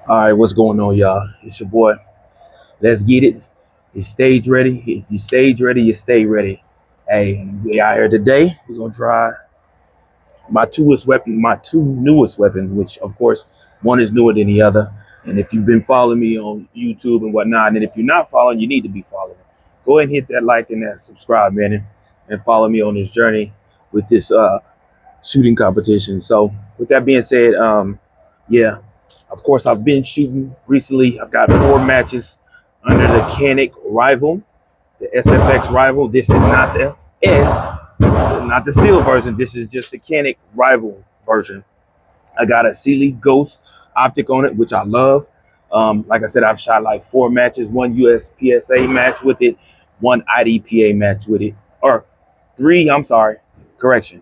All right, what's going on, y'all? It's your boy. Let's get it. It's stage ready. If you stage ready, you stay ready. Hey, we out here today. We're gonna try my two newest weapons, which of course one is newer than the other. And if you've been following me on YouTube and whatnot, and if you're not following, you need to be following. Go ahead and hit that like and that subscribe, man, and follow me on this journey with this shooting competition. So with that being said, yeah, of course I've been shooting recently. I've got 4 matches under the Canik rival, the SFX rival. This is not the S, not the steel version. This is just the Canik rival version. I got a Sealy Ghost optic on it, which I love. Like I said, I've shot like 4 matches, one USPSA match with it, one IDPA match with it, or three. I'm sorry, correction,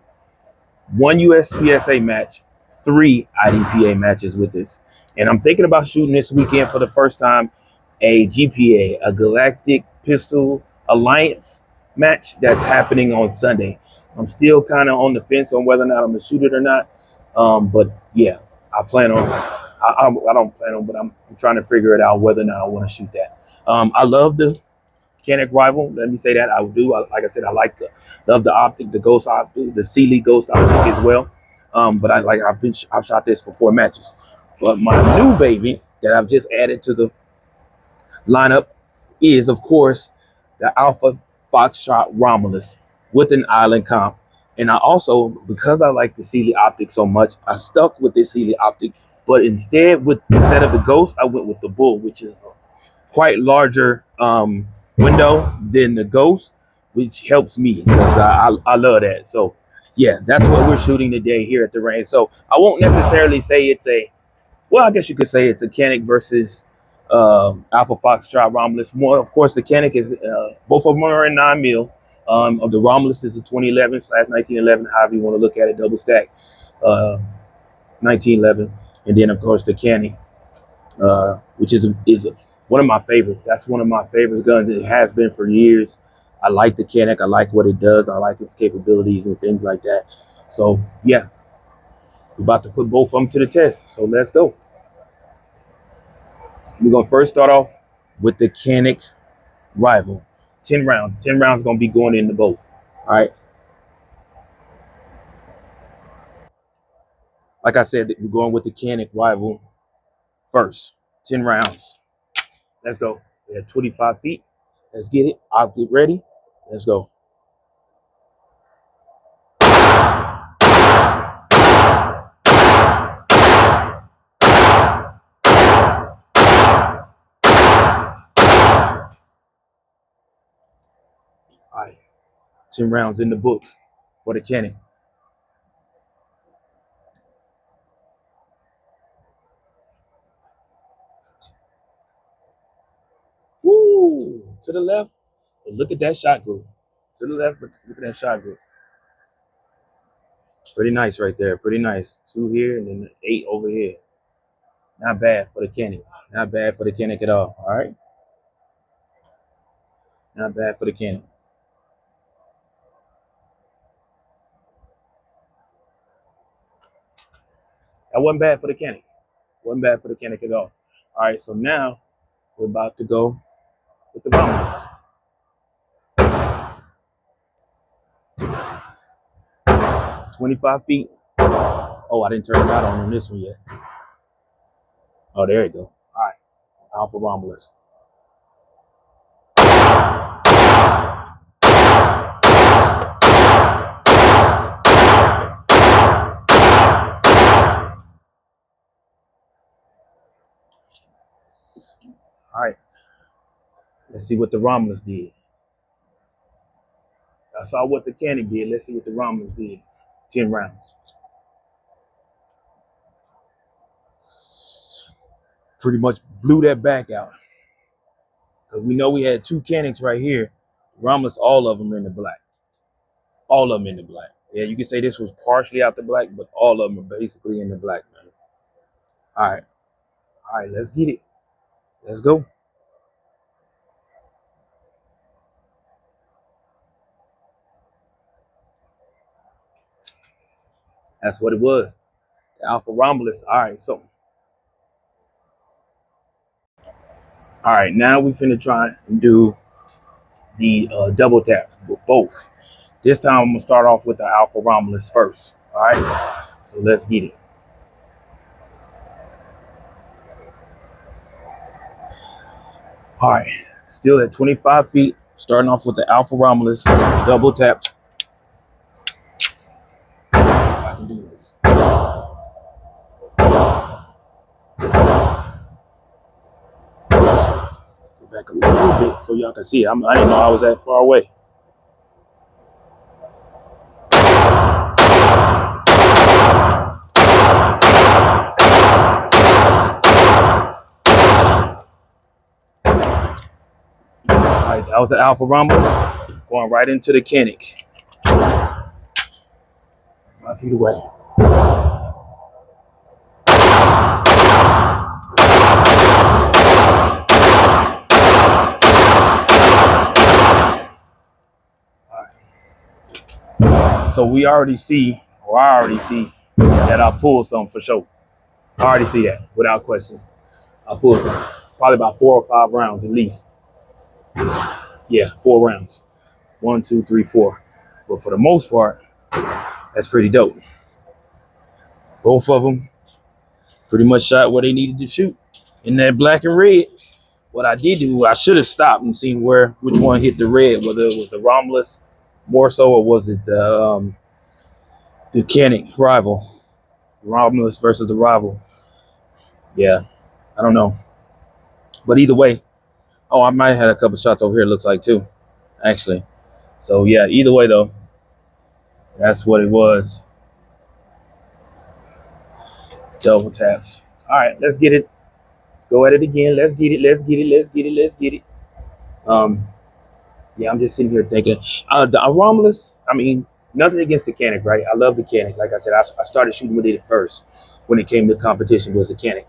one USPSA match, 3 IDPA matches with this. And I'm thinking about shooting this weekend for the first time a GPA, a Galactic Pistol Alliance match that's happening on Sunday. I'm still kind of on the fence on whether or not I'm gonna shoot it or not. But yeah, I plan on. I don't plan on, but I'm trying to figure it out whether or not I want to shoot that. I love the Canik rival. Let me say that I do. Like I said, I like the love the optic, the ghost optic, the Sealy ghost optic as well. But I've shot this for 4 matches. But my new baby that I've just added to the lineup is, of course, the Alpha Foxtrot Romulus with an island comp. And I also, because I like the Sealy optic so much, I stuck with this Sealy optic. But instead of the ghost, I went with the bull, which is quite larger window than the ghost, which helps me because I love that. So yeah, that's what we're shooting today here at the range. So I won't necessarily say it's a, well, I guess you could say it's a Canik versus Alpha Foxtrot Romulus. One, of course, the Canik is both of them are in 9 mil. Of the Romulus is a 2011/1911, however you want to look at it, double stack, 1911, and then of course the Canik, which is one of my favorites. That's one of my favorite guns. It has been for years. I like the Canik. I like what it does. I like its capabilities and things like that. So yeah, we're about to put both of them to the test. So let's go. We're gonna first start off with the Canik rival. 10 rounds. 10 rounds gonna be going into both. All right. Like I said, we're going with the Canik rival first. 10 rounds. Let's go. We're at 25 feet. Let's get it. I'll get ready. Let's go. All right. 10 rounds in the books for the Canik. Woo! To the left. But look at that shot group. To the left, but look at that shot group. Pretty nice right there. Pretty nice. 2 here and then 8 over here. Not bad for the Canik. Not bad for the Canik at all. All right. Not bad for the Canik. That wasn't bad for the Canik. Wasn't bad for the Canik at all. All right. So now we're about to go with the Romulus. 25 feet. Oh, I didn't turn it out on this one yet. Oh, there you go. All right. Alpha Romulus. All right. Let's see what the Romulus did. I saw what the Canik did. Let's see what the Romulus did. 10 rounds. Pretty much blew that back out. Because we know we had 2 Caniks right here. Romulus, all of them in the black. All of them in the black. Yeah, you can say this was partially out the black, but all of them are basically in the black, man. All right. All right, let's get it. Let's go. That's what it was. The Alpha Romulus. All right, so All right, now we finna try and do the double taps, both. This time I'm gonna start off with the Alpha Romulus first. All right, so let's get it. All right, still at 25 feet, starting off with the Alpha Romulus, double tap. Let's see if I can do this. Go back a little bit so y'all can see it. I didn't know I was that far away. All right, that was the Alpha Romulus, going right into the Canik. 5 feet away. So we already see, or I already see, that I pulled some for sure. I already see that without question. I pulled some, probably about 4 or 5 rounds at least. Yeah, 4 rounds. 1, 2, 3, 4. But for the most part, that's pretty dope. Both of them pretty much shot where they needed to shoot in that black and red. What I did do, I should have stopped and seen which one hit the red, whether it was the Romulus more so, or was it the Canik rival, Romulus versus the rival. Yeah, I don't know, but either way, oh, I might have had a couple shots over here. Looks like too, actually. So yeah, either way though, that's what it was. Double taps. All right, let's get it. Let's go at it again. Let's get it. Let's get it. Let's get it. Let's get it. Yeah, I'm just sitting here thinking, the Romulus. I mean, nothing against the Canik, right? I love the Canik. Like I said, I started shooting with it first when it came to competition was the Canik.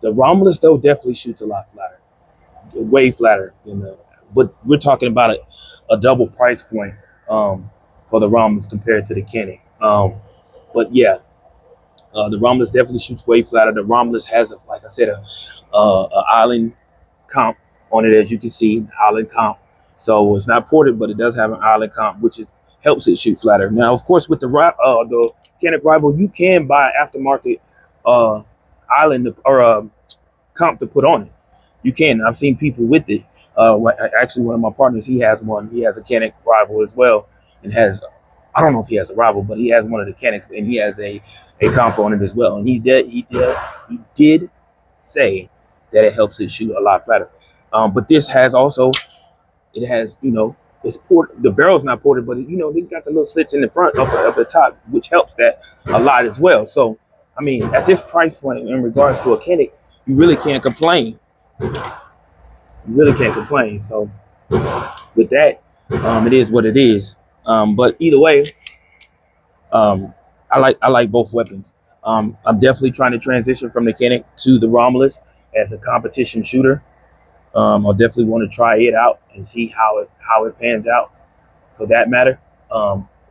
The Romulus though definitely shoots a lot flatter, way flatter than the. But we're talking about a double price point for the Romulus compared to the Canik. But yeah, the Romulus definitely shoots way flatter. The Romulus has, like I said, a island comp on it, as you can see, island comp. So it's not ported, but it does have an island comp, which helps it shoot flatter. Now, of course, with the Canik rival, you can buy aftermarket island or comp to put on it. You can. I've seen people with it. Actually, one of my partners, he has one. He has a Canik rival as well, and has. I don't know if he has a rival, but he has one of the Caniks, and he has a comp on it as well. And he did say that it helps it shoot a lot flatter. But this has also, it has, it's ported. The barrel's not ported, but they got the little slits in the front, up the top, which helps that a lot as well. So, I mean, at this price point, in regards to a Canik, you really can't complain. You really can't complain. So, with that, it is what it is. But either way, I like both weapons. I'm definitely trying to transition from the Canik to the Romulus as a competition shooter. I'll definitely want to try it out and see how it pans out. For that matter,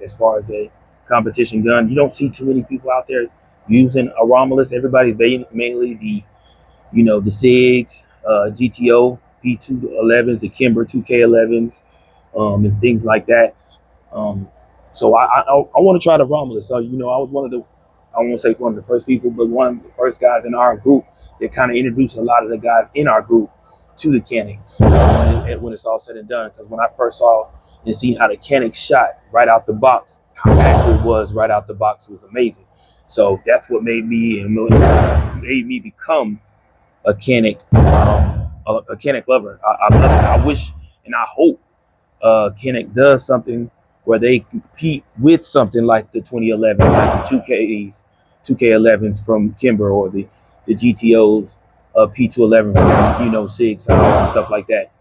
as far as a competition gun, you don't see too many people out there using a Romulus. Everybody's mainly the SIGs, GTO P211s, the Kimber 2K11s, and things like that. So I want to try the Romulus. So I was one of the, I won't say one of the first people, but one of the first guys in our group that kind of introduced a lot of the guys in our group to the Canik when it's all said and done. Because when I first saw and seen how the Canik shot right out the box, how accurate it was right out the box was amazing. So that's what made me become a Canik lover. I love it. I wish and I hope Canik does something where they compete with something like the 2011s, like the 2K11s from Kimber, or the GTOs P211 from SIGs and stuff like that.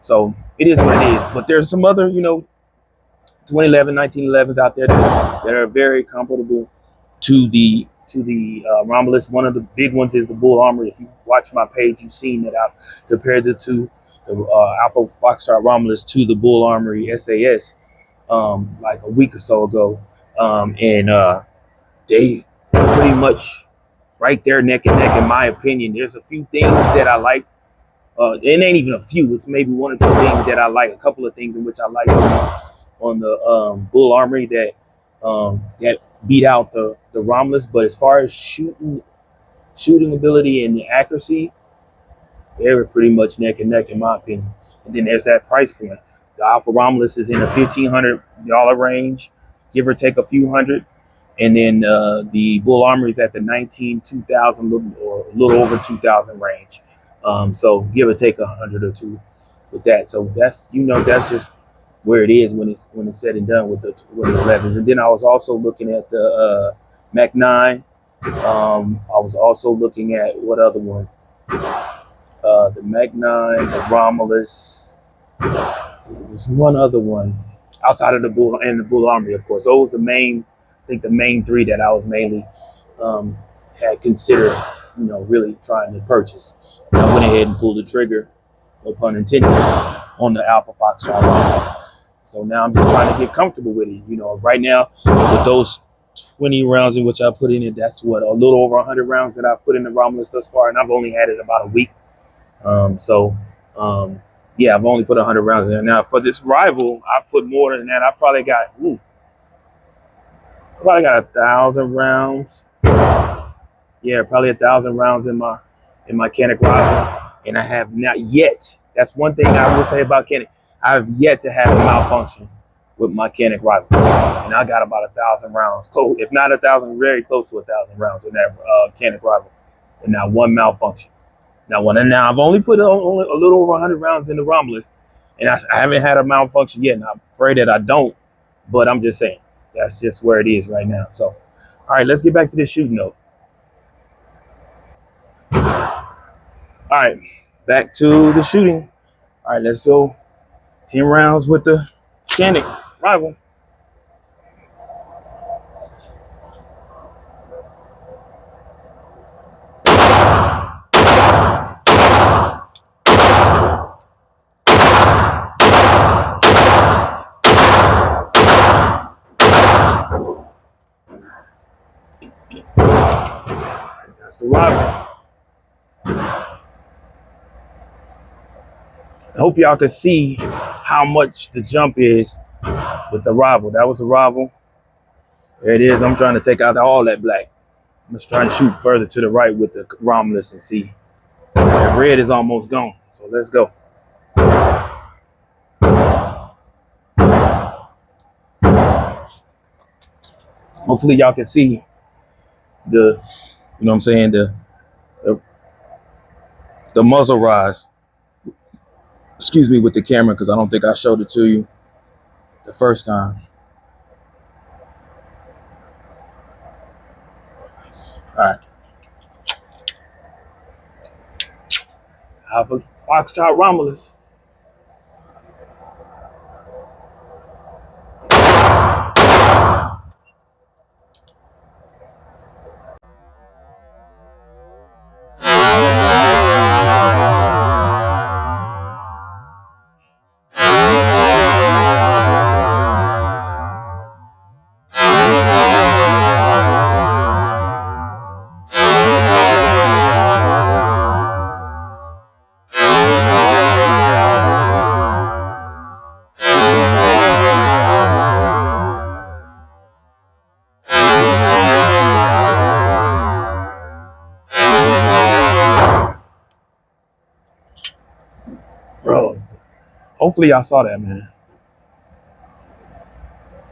So it is what it is. But there's some other 2011, 1911s out there that are very comparable to the Romulus. One of the big ones is the Bull Armory. If you watch my page, you've seen that I've compared the two, the Alpha Foxtrot Romulus to the Bull Armory SAS like a week or so ago, and they pretty much right there neck and neck, in my opinion. There's a few things that I like. It ain't even a few. It's maybe one or two things that I like. A couple of things in which I like on the Bull Armory that beat out the Romulus. But as far as shooting ability and the accuracy, they were pretty much neck and neck in my opinion. And then there's that price point. The Alpha Romulus is in the $1,500 range, give or take a few hundred. And then the Bull Armory is at the 2000 or a little over 2,000 range. So give or take 100 or two with that. So that's that's just where it is when it's said and done with the 11s. And then I was also looking at the Mac 9. I was also looking at what other one? The Mac 9, the Romulus. There was one other one outside of the Bull and the Bull Armory, of course. Those are the main. I think the main three that I was mainly had considered, really trying to purchase. And I went ahead and pulled the trigger, no pun intended, on the Alpha Foxtrot Romulus. So now I'm just trying to get comfortable with it. Right now with those 20 rounds in which I put in it, that's what, a little over 100 rounds that I've put in the Romulus thus far, and I've only had it about a week. Yeah, I've only put 100 rounds in there. Now for this rival, I've put more than that. I probably got 1,000 rounds. Yeah, probably 1,000 rounds in my Canik rival, and I have not yet. That's one thing I will say about Canik. I have yet to have a malfunction with my Canik rival, and I got about 1,000 rounds, close, if not 1,000, very close to 1,000 rounds in that Canik rival, and not one malfunction. Now I've only put only a little over 100 rounds in the Romulus, and I haven't had a malfunction yet, and I pray that I don't. But I'm just saying that's just where it is right now. So, all right, let's get back to this shooting note. All right, back to the shooting. All right, let's go 10 rounds with the Canik rival. That's the rival. I hope y'all can see how much the jump is with the rival. That was the rival. There it is. I'm trying to take out all that black. I'm just trying to shoot further to the right with the Romulus and see. That red is almost gone. So let's go. Hopefully y'all can see the, the muzzle rise. Excuse me with the camera, because I don't think I showed it to you the first time. All right. Alpha Foxtrot Romulus. Bro, hopefully y'all saw that, man.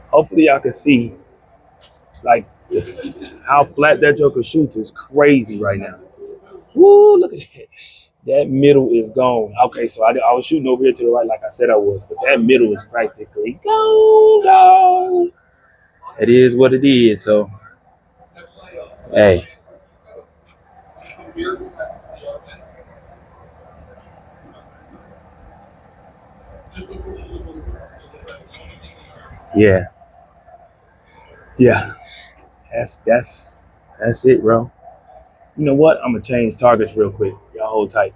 Hopefully y'all can see, like, how flat that joker shoots is crazy right now. Woo, look at that. That middle is gone. Okay, so I was shooting over here to the right like I said I was, but that middle is practically gone, dog. It is what it is, so, hey. Yeah. That's it, bro. You know what? I'm gonna change targets real quick. Y'all hold tight.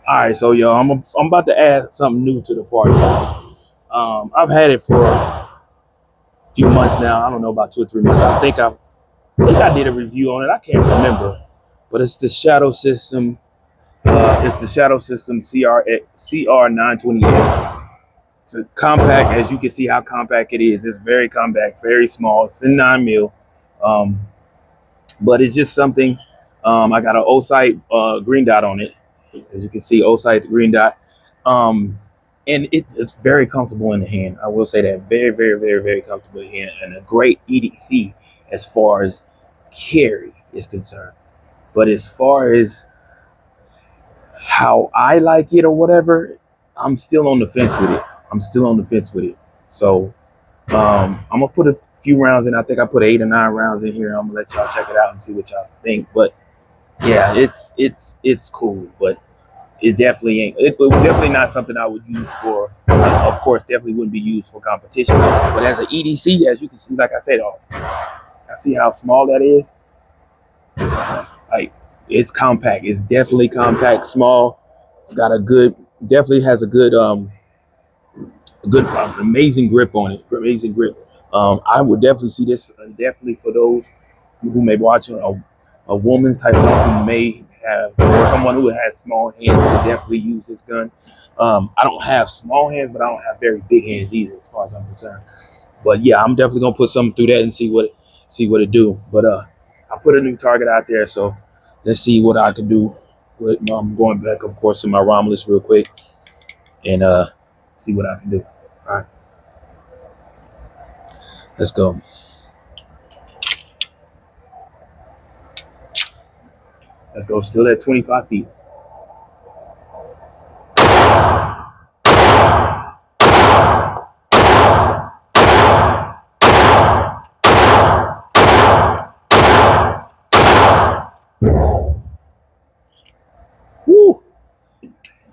All right, so yo, I'm about to add something new to the party. I've had it for a few months now. I don't know, about 2 or 3 months. I think I've I think I did a review on it. I can't remember, but it's the Shadow System. It's the Shadow System CR920X. It's a compact, as you can see how compact it is. It's very compact, very small. It's in 9mm, but it's just something. I got an O-sight green dot on it, as you can see, O-sight green dot, and it's very comfortable in the hand. I will say that, very, very, very, very comfortable in the hand, and a great EDC as far as carry is concerned. But as far as how I like it or whatever, I'm still on the fence with it. So I'm gonna put a few rounds in. I think I put 8 or 9 rounds in here. I'm gonna let y'all check it out and see what y'all think. But yeah, it's cool, but it definitely ain't. It definitely not something I would use for. Of course, definitely wouldn't be used for competition. But as an EDC, as you can see, like I said, I see how small that is. Like, it's compact. It's definitely compact, small. It's got a good, definitely has a good, amazing grip on it. Amazing grip. I would definitely see this definitely for those who may be watching a woman's type of who may have, or someone who has small hands could definitely use this gun. I don't have small hands, but I don't have very big hands either, as far as I'm concerned. But yeah, I'm definitely gonna put something through that and see what it do. But I put a new target out there, so let's see what I can do. I'm going back, of course, to my Romulus real quick and see what I can do. All right, let's go. Let's go. Still at 25 feet. Woo!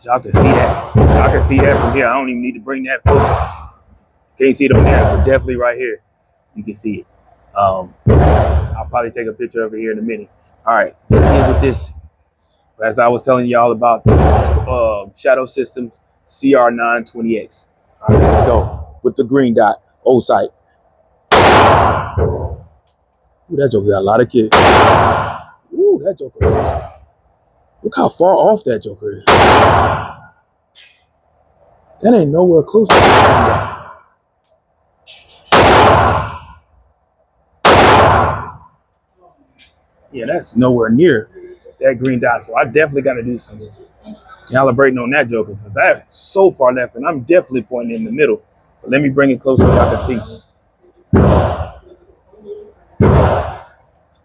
Y'all can see that. Y'all can see that from here. I don't even need to bring that closer. Can't see it on there, but definitely right here, you can see it. I'll probably take a picture over here in a minute. All right, let's get with this. As I was telling y'all about this Shadow Systems CR920X. All right, let's go with the green dot O-sight. Ooh, that joker got a lot of kids. Ooh, that joker is. Look how far off that joker is. That ain't nowhere close to that. Yeah, that's nowhere near that green dot. So I definitely got to do some calibrating on that joker, because I have so far left, and I'm definitely pointing in the middle. But let me bring it closer so y'all can see.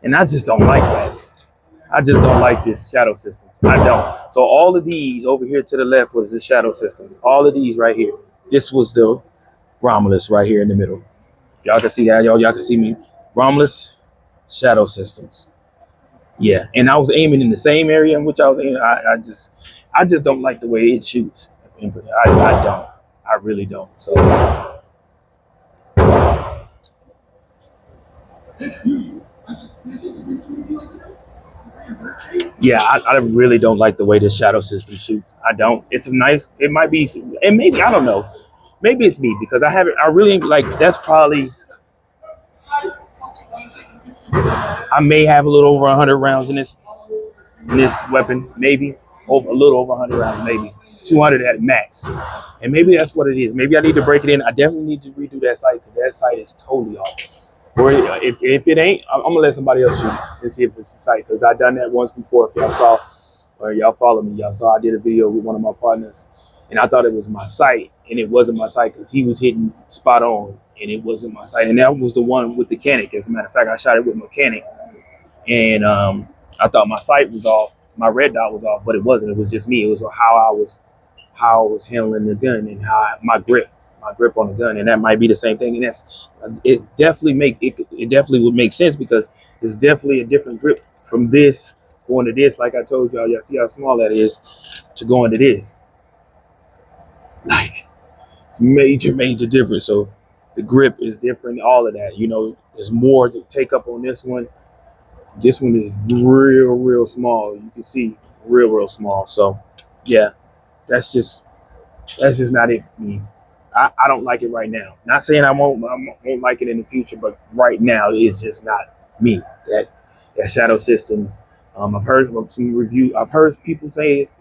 And I just don't like that. I just don't like this Shadow Systems. I don't. So all of these over here to the left was the Shadow Systems. All of these right here. This was the Romulus right here in the middle. If y'all can see that, y'all can see me. Romulus, Shadow Systems. Yeah, and I was aiming in the same area in which I was aiming. I just don't like the way it shoots. I don't. I really don't. So yeah, I really don't like the way the Shadow System shoots. I don't. It's nice. It might be, and maybe, I don't know. Maybe it's me, because I haven't. I really like. That's probably. I may have a little over 100 rounds in this weapon, maybe over a little over 100 rounds, maybe 200 at max, and maybe that's what it is. Maybe I need to break it in. I definitely need to redo that sight, because that sight is totally off. Or if it ain't, I'm gonna let somebody else shoot and see if it's the sight, because I done that once before. If y'all saw, or y'all follow me, y'all saw I did a video with one of my partners, and I thought it was my sight, and it wasn't my sight, because he was hitting spot on, and it wasn't my sight. And that was the one with the Canik. As a matter of fact, I shot it with my Canik, and I thought my sight was off, my red dot was off, but it wasn't. It was just me. It was how I was handling the gun, and my grip on the gun, and that might be the same thing. And it definitely would make sense, because it's definitely a different grip from this going to this. Like I told y'all, see how small that is to go into this. Like, it's major difference. So the grip is different, all of that. There's more to take up on this one. This one is real small. You can see real small. So yeah, that's just not it for me. I don't like it right now. Not saying I won't like it in the future, but right now it's just not me. That Shadow Systems. I've heard of some review. I've heard people say it's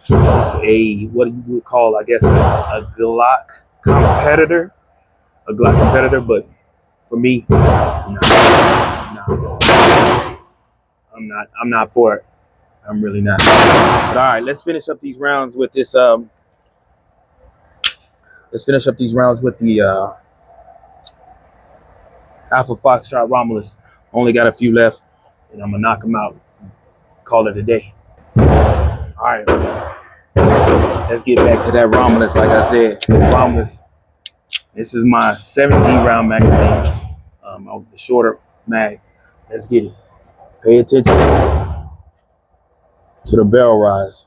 a what you would call, I guess, a Glock competitor, But for me, no, I'm not for it. I'm really not. But all right, let's finish up these rounds with this. Let's finish up these rounds with the Alpha Foxtrot Romulus. Only got a few left, and I'm gonna knock them out. Call it a day. All right, let's get back to that Romulus. Like I said, Romulus. This is my 17-round magazine, the shorter mag. Let's get it. Pay attention to the barrel rise.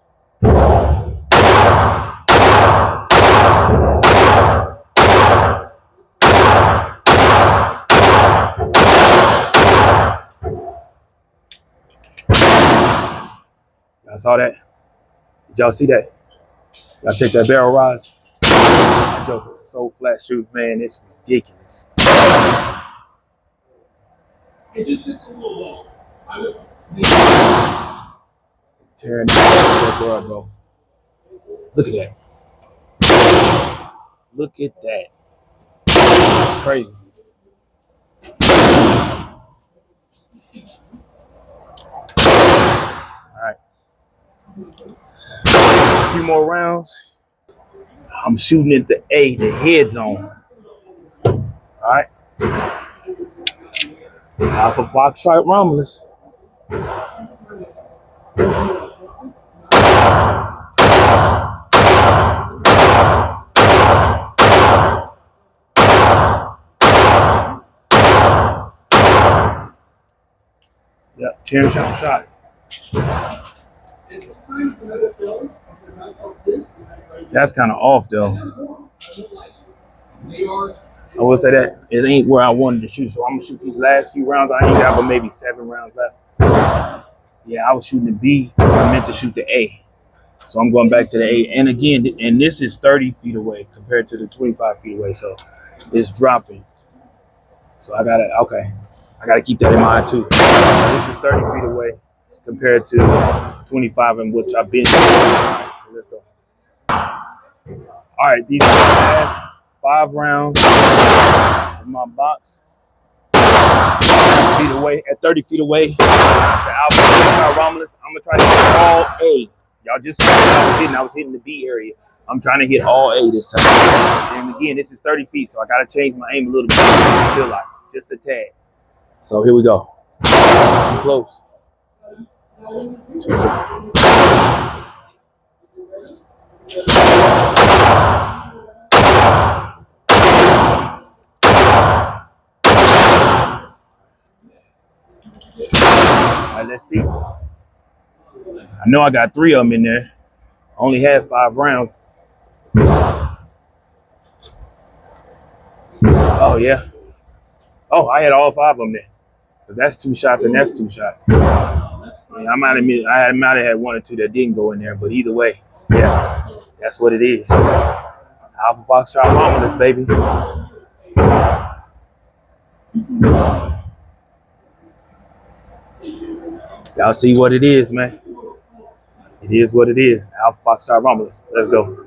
Y'all saw that? Did y'all see that? Y'all check that barrel rise? That joke is so flat shoot, man. It's ridiculous. Tearing that joker up, bro. Look at that. Look at that. It's crazy. All right. A few more rounds. I'm shooting at the A, the head zone. All right. Alpha Foxtrot Romulus. Yep, tearing shots. That's kind of off, though. I will say that it ain't where I wanted to shoot, so I'm gonna shoot these last few rounds. I ain't got but maybe 7 rounds left. Yeah, I was shooting the B. I meant to shoot the A, so I'm going back to the A. And again, and this is 30 feet away compared to the 25 feet away, so it's dropping. So I gotta keep that in mind too. This is 30 feet away compared to 25, in which I've been. Right, so let's go. All right, these are the last 5 rounds of my box. 30 feet away. The Alpha Romulus. I'm gonna try to hit all A. Y'all just saw what I was hitting the B area. I'm trying to hit all A this time. And again, this is 30 feet, so I gotta change my aim a little bit. I feel like just a tad. So here we go. Too close. Too far. All right, let's see. I know I got 3 of them in there. I only had 5 rounds. Oh, yeah. Oh, I had all 5 of them there. Because that's 2 shots and that's 2 shots. Yeah, I might have had 1 or 2 that didn't go in there, but either way, yeah, that's what it is. Alpha Foxtrot Romulus, baby. Y'all see what it is, man. It is what it is. Alpha Foxtrot Romulus. Let's go.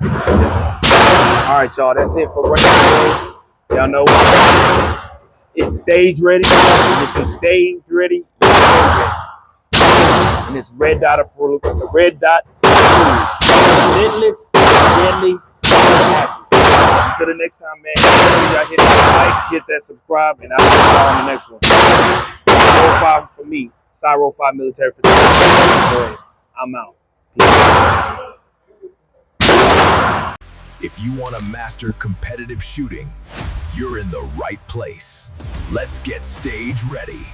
All right, y'all. That's it for right now. Y'all know what it's stage ready. And if you're stage ready, you're stage ready. And it's red dot approved. Relentless, deadly, accurate. Until the next time, man. Y'all hit that like, hit that subscribe, and I'll see y'all on the next one. 5 for me. Cyro 5 military for I'm out. Peace. If you want to master competitive shooting, you're in the right place. Let's get stage ready.